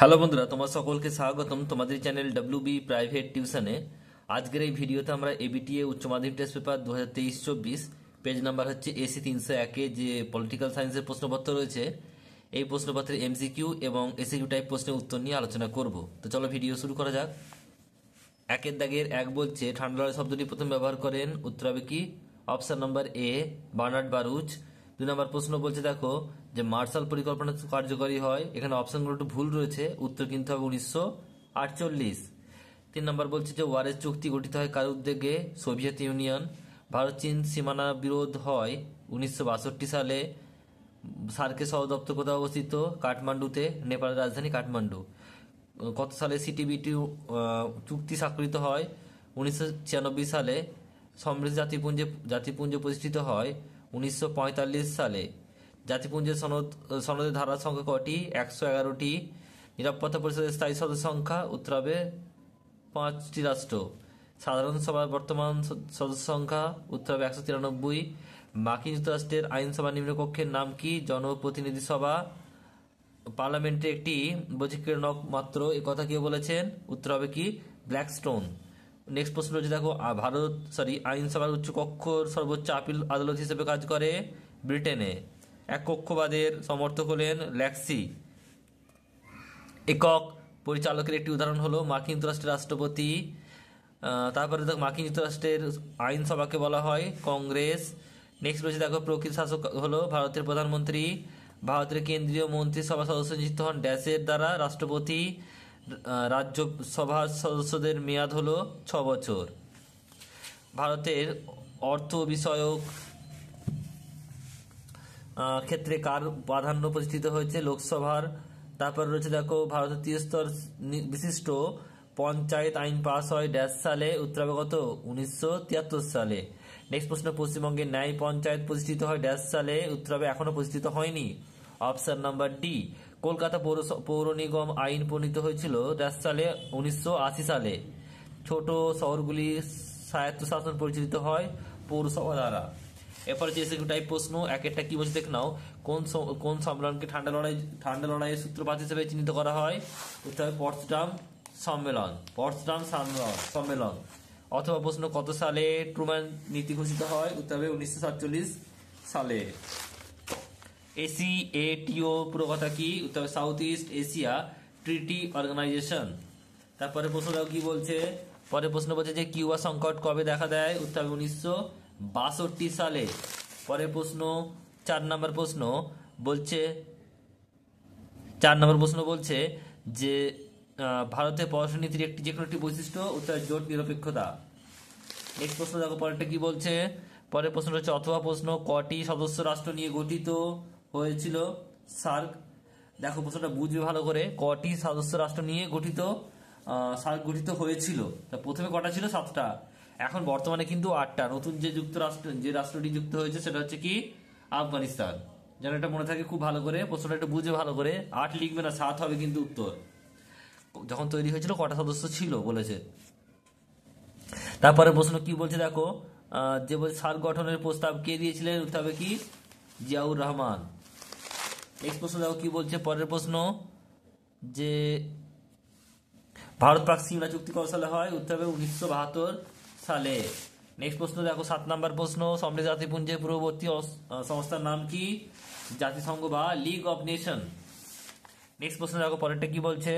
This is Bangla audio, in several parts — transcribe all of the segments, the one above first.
হ্যালো বন্ধুরা, তোমার সকলকে স্বাগতম তোমাদের চ্যানেল ডব্লিউবি প্রাইভেট টিউশনে। আজকের এই ভিডিওতে আমরা এবিটিএ উচ্চ মাধ্যমিক টেস্ট পেপার 2023-24 পেজ নাম্বার হচ্ছে এসি 301-এ যে পলিটিক্যাল সায়েন্সের প্রশ্নপত্র রয়েছে, এই প্রশ্নপত্রের এমসিকিউ এবং এসিকিউ টাইপ প্রশ্নের উত্তর নিয়ে আলোচনা করব। তো চলো ভিডিও শুরু করা যাক। একের দাগের এক বলছে ঠান্ডা লড়াই শব্দটি প্রথম ব্যবহার করেন, উত্তর হবে কি? Option number A, Bernard Baruch. 2 নম্বর প্রশ্ন বলছে দেখো যে মার্শাল পরিকল্পনা কার্যকরী হয়, এখানে অপশনগুলো একটু ভুল রয়েছে, উত্তর কিন্তু হবে 1948। 3 নম্বর বলছে যে ওয়ারেস চুক্তি গঠিত হয় কার উদ্যোগে, সোভিয়েত ইউনিয়ন। ভারত চীন সীমানা বিরোধ হয় 1962 সালে। সার্কের সদর দপ্তর কোথায় অবস্থিত? কাঠমান্ডুতে, নেপালের রাজধানী কাঠমান্ডু। কত সালে সিটিবিটি চুক্তি স্বাক্ষরিত হয়? 1996 সালে। সমৃদ্ধ জাতিপুঞ্জ প্রতিষ্ঠিত হয় 1945 সালে। জাতিপুঞ্জের সনদের ধারার সংখ্যা কটি? 111টি। নিরাপত্তা পরিষদের স্থায়ী সদস্য সংখ্যা, উত্তর হবে 5টি রাষ্ট্র। সাধারণ সভার বর্তমান সদস্য সংখ্যা, উত্তর হবে 193। মার্কিন যুক্তরাষ্ট্রের আইনসভা নিম্নকক্ষের নাম কি? জনপ্রতিনিধি সভা। পার্লামেন্টে একটি বহিষ্করণক মাত্র, এ কথা কে বলেছেন? উত্তর হবে কি? ব্ল্যাকস্টোন। নেক্সট প্রশ্ন রয়েছে দেখো, আইনসভার উচ্চ কক্ষ সর্বোচ্চ আপিল আদালত হিসেবে কাজ করে ব্রিটেনে। এক কক্ষবাদের সমর্থক হলেন ল্যাক্সি। একক পরিচালকের একটি উদাহরণ হলো মার্কিন যুক্তরাষ্ট্রের রাষ্ট্রপতি। তারপরে দেখো মার্কিন যুক্তরাষ্ট্রের আইনসভাকে বলা হয় কংগ্রেস। নেক্সট রয়েছে দেখো, প্রকৃত শাসক হলো ভারতের প্রধানমন্ত্রী। ভারতের কেন্দ্রীয় মন্ত্রিসভা সদস্য নিযুক্ত হন ড্যাশের দ্বারা, রাষ্ট্রপতি। রাজ্যসভার সদস্যদের মেয়াদ হলো 6 বছর। ভারতের অর্থ বিষয়ক ক্ষেত্রে কার প্রাধান্য প্রতিষ্ঠিত হয়েছে? লোকসভার। তারপর রয়েছে দেখো, ভারতের 3 স্তর বিশিষ্ট পঞ্চায়েত আইন পাস হয় ড্যাশ সালে, উত্তর হবে কত? 1973 সালে। নেক্সট প্রশ্ন, পশ্চিমবঙ্গের ন্যায় পঞ্চায়েত প্রতিষ্ঠিত হয় ড্যাশ সালে, উত্তর হবে এখনো প্রতিষ্ঠিত হয়নি, অপশন নাম্বার ডি। কলকাতা পৌর নিগম আইন প্রণীত হয়েছিল ড্যাশ সালে, 1980 সালে। ছোট শহরগুলি স্বায়ত্তশাসন পরিচালিত হয় পৌরসভা দ্বারা। এরপরে যে এসিকিউ টাইপ প্রশ্ন, এক একটা কি বলছে দেখে নাও। কোন সম্মেলনকে ঠান্ডা লড়াইয়ের সূত্রপাত হিসেবে চিহ্নিত করা হয়? উত্তর হবে পটসডাম সম্মেলন। অথবা প্রশ্ন, কত সালে ট্রুম্যান নীতি ঘোষিত হয়? উত্তর হবে 1947 সালে। এসিএটিও পুরো কথা কি? উত্তর হবে south east Asia treaty organization. তারপরে প্রশ্ন দেখো কি বলছে। পরে প্রশ্ন বলছে যে কিউবা সংকট কবে দেখা দেয়? উত্তর হবে 1962 সালে। পরে প্রশ্ন 4 নম্বর প্রশ্ন বলছে যে ভারতের পররাষ্ট্রনীতির যে কোনো একটি বৈশিষ্ট্য, উত্তর জোট নিরপেক্ষতা। নেক্সট প্রশ্ন দেখো পরেরটা কি বলছে। পরের প্রশ্ন হচ্ছে অথবা প্রশ্ন, কটি সদস্য রাষ্ট্র নিয়ে গঠিত হয়েছিল সার্ক? দেখো প্রশ্নটা বুঝবে ভালো করে, কটি সদস্য রাষ্ট্র নিয়ে সার্ক গঠিত হয়েছিল। তা প্রথমে কটা ছিল? 7টা। এখন বর্তমানে কিন্তু 8টা। নতুন যে রাষ্ট্রটি যুক্ত হয়েছে সেটা হচ্ছে কি? আফগানিস্তান। যেন এটা মনে থাকে খুব ভালো করে, প্রশ্নটা একটু বুঝে ভালো করে। 8 লিখবে না, 7 হবে কিন্তু উত্তর। যখন তৈরি হয়েছিল কটা সদস্য ছিল বলেছে। তারপরে প্রশ্ন কি বলছে দেখো, যে বলছে সার্ক গঠনের প্রস্তাব কে দিয়েছিলেন? উত্তর হবে কি? জিয়াউর রহমান। নেক্সট প্রশ্ন দেখো কি বলছে। পরের প্রশ্ন যে ভারত পাক সীমানা চুক্তি কত সালে হয়? উত্তর হবে 1972 সালে। নেক্সট প্রশ্ন দেখো 7 নম্বর প্রশ্ন, সমৃদ্ধ জাতিপুঞ্জের পূর্ববর্তী সংস্থার নাম কি? জাতিসংঘ বা লিগ অফ নেশন। নেক্সট প্রশ্ন দেখো পরেরটা কি বলছে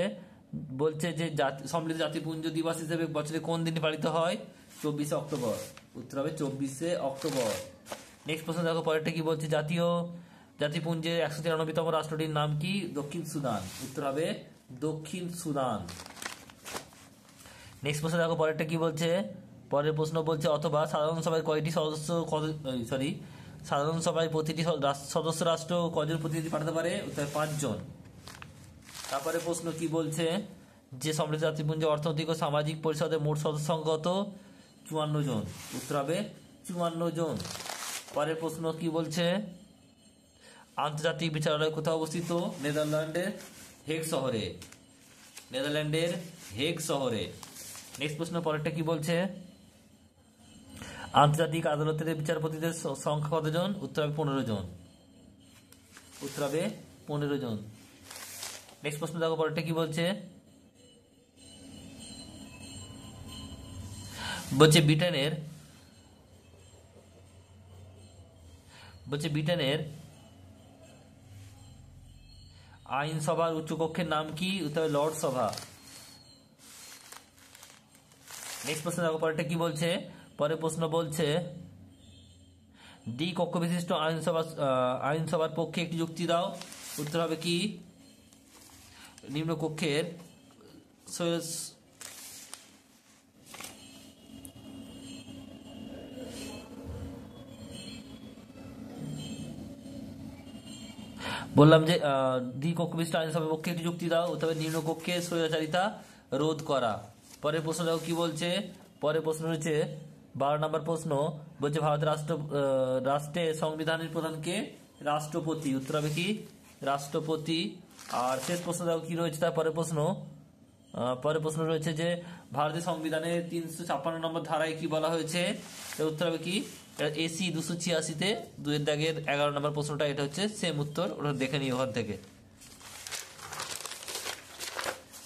যে সমৃদ্ধ জাতিপুঞ্জ দিবস হিসেবে বছরে কোন দিনে পালিত হয়? 24 অক্টোবর। উত্তর হবে 24 অক্টোবর। নেক্সট প্রশ্ন দেখো পরেরটা কি বলছে, জাতিপুঞ্জের 193তম রাষ্ট্রটির নাম কি? দক্ষিণ সুদান। উত্তর হবে দক্ষিণ সুদান। নেক্সট প্রশ্ন দেখো পরেরটা কি বলছে। পরের প্রশ্ন বলছে অথবা সাধারণ সভায় সাধারণ সভায় প্রতিটি সদস্য রাষ্ট্র কজন প্রতিনিধি পাঠাতে পারে? উত্তর 5 জন। তারপরে প্রশ্ন কি বলছে যে সমৃদ্ধ জাতিপুঞ্জের অর্থনৈতিক ও সামাজিক পরিষদের মোট সদস্য সংখ্যা কত? 54 জন। উত্তর হবে 54 জন। পরের প্রশ্ন কি বলছে, আন্তর্জাতিক বিচারালয় কোথায় অবস্থিত? নেদারল্যান্ডের হেগ শহরে। নেক্সট প্রশ্ন পরেরটা কি বলছে, আন্তর্জাতিক আদালতের বিচারপতিদের সংখ্যা কতজন? উত্তর হবে 15 জন। নেক্সট প্রশ্ন দেখো পরেরটা কি বলছে, বলছে ব্রিটেনের আইনসভার উচ্চকক্ষের নাম কি? উত্তর হবে লর্ড সভা। নেক্সট প্রশ্ন দেখো পরেরটা কি বলছে, পরের প্রশ্ন বলছে ডি কক্ষ বিশিষ্ট আইনসভার পক্ষে একটি যুক্তি দাও। উত্তর হবে কি নিম্ন কক্ষের বললাম যে ডি কক্ষ বিশিষ্ট আইনসভার পক্ষে একটি যুক্তি দাও। উত্তর হবে নিম্ন কক্ষে স্বৈরাচারিতা রোধ করা। পরের প্রশ্ন দেখো কি বলছে, পরের প্রশ্ন হচ্ছে 12 নম্বর প্রশ্ন, বলছে ভারতের রাষ্ট্রের সংবিধানের প্রধানকে? রাষ্ট্রপতি। উত্তর হবে কি রাষ্ট্রপতি। আর শেষ প্রশ্ন দেখো কি রয়েছে তার পরের প্রশ্ন রয়েছে যে ভারতীয় সংবিধানের 356 নম্বর ধারায় কি বলা হয়েছে? উত্তর হবে কি এসি 286-তে 2-এর 11 নম্বর প্রশ্নটা, এটা হচ্ছে সেম উত্তর, ওটা দেখে নিই ওখান থেকে।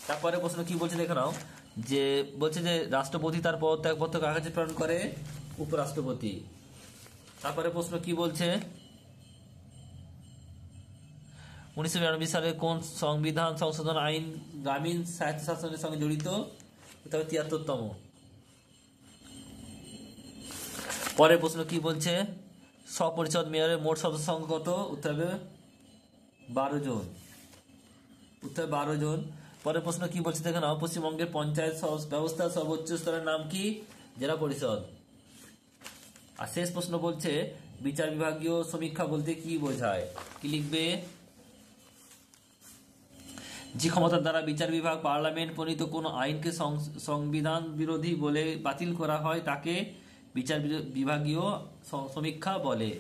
তারপরে প্রশ্ন কি বলছে দেখে নাও, যে বলছে যে রাষ্ট্রপতি তার পদত্যাগপত্র কার কাছে প্রেরণ করে? উপরাষ্ট্রপতি। তারপরে প্রশ্ন কি বলছে, 1992 সালে কোন সংবিধান সংশোধন আইন গ্রামীণ স্বায়ত্তশাসনের সঙ্গে জড়িত? তবে 73তম। পরের প্রশ্ন কি বলছে, স্বপরিষদ মেয়রের মোট সদস্য সংখ্যা কত? উত্তর হবে 12 জন। উত্তর 12 জন। পরের প্রশ্ন কি বলছে দেখে নাও, পশ্চিমবঙ্গের পঞ্চায়েত ব্যবস্থার সর্বোচ্চ স্তরের নাম কি? জেলা পরিষদ। আর শেষ প্রশ্ন বলছে বিচার বিভাগীয় সমীক্ষা বলতে কি বোঝায়? কি লিখবে? যে ক্ষমতার দ্বারা বিচার বিভাগ পার্লামেন্ট প্রণীত কোন আইনকে সংবিধান বিরোধী বলে বাতিল করা হয় তাকে বিচার বিভাগীয় সমীক্ষা বলে।